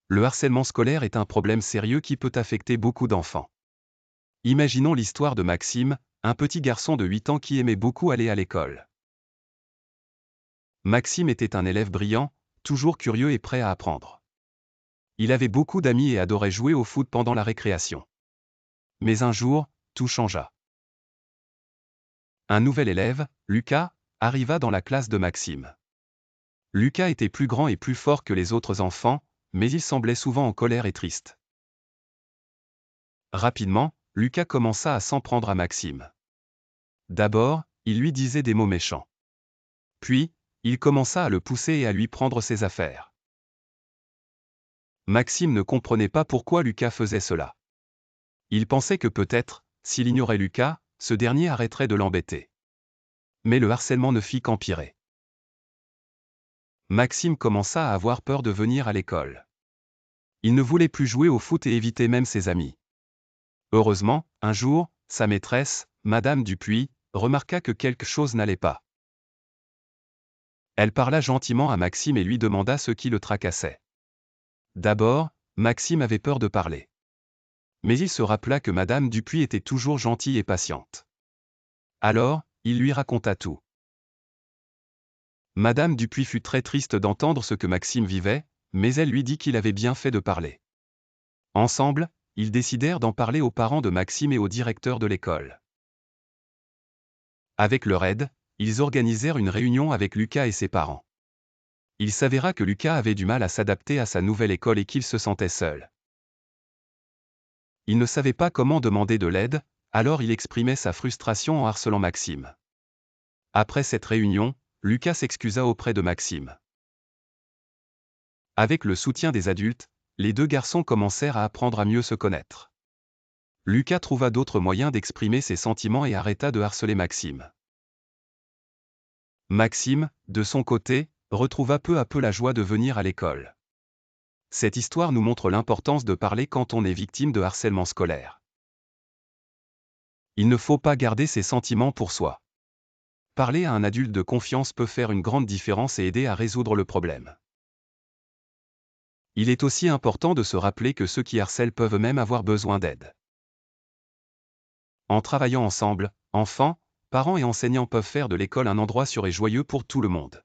Le harcèlement scolaire est un problème sérieux qui peut affecter beaucoup d'enfants. Imaginons l'histoire de Maxime, un petit garçon de 8 ans qui aimait beaucoup aller à l'école. Maxime était un élève brillant, toujours curieux et prêt à apprendre. Il avait beaucoup d'amis et adorait jouer au foot pendant la récréation. Mais un jour, tout changea. Un nouvel élève, Lucas, arriva dans la classe de Maxime. Lucas était plus grand et plus fort que les autres enfants, mais il semblait souvent en colère et triste. Rapidement, Lucas commença à s'en prendre à Maxime. D'abord, il lui disait des mots méchants. Puis, il commença à le pousser et à lui prendre ses affaires. Maxime ne comprenait pas pourquoi Lucas faisait cela. Il pensait que peut-être, s'il ignorait Lucas, ce dernier arrêterait de l'embêter. Mais le harcèlement ne fit qu'empirer. Maxime commença à avoir peur de venir à l'école. Il ne voulait plus jouer au foot et évitait même ses amis. Heureusement, un jour, sa maîtresse, Madame Dupuis, remarqua que quelque chose n'allait pas. Elle parla gentiment à Maxime et lui demanda ce qui le tracassait. D'abord, Maxime avait peur de parler. Mais il se rappela que Madame Dupuis était toujours gentille et patiente. Alors, il lui raconta tout. Madame Dupuis fut très triste d'entendre ce que Maxime vivait, mais elle lui dit qu'il avait bien fait de parler. Ensemble, ils décidèrent d'en parler aux parents de Maxime et au directeur de l'école. Avec leur aide, ils organisèrent une réunion avec Lucas et ses parents. Il s'avéra que Lucas avait du mal à s'adapter à sa nouvelle école et qu'il se sentait seul. Il ne savait pas comment demander de l'aide, alors il exprimait sa frustration en harcelant Maxime. Après cette réunion, Lucas s'excusa auprès de Maxime. Avec le soutien des adultes, les deux garçons commencèrent à apprendre à mieux se connaître. Lucas trouva d'autres moyens d'exprimer ses sentiments et arrêta de harceler Maxime. Maxime, de son côté, retrouva peu à peu la joie de venir à l'école. Cette histoire nous montre l'importance de parler quand on est victime de harcèlement scolaire. Il ne faut pas garder ses sentiments pour soi. Parler à un adulte de confiance peut faire une grande différence et aider à résoudre le problème. Il est aussi important de se rappeler que ceux qui harcèlent peuvent même avoir besoin d'aide. En travaillant ensemble, enfants, parents et enseignants peuvent faire de l'école un endroit sûr et joyeux pour tout le monde.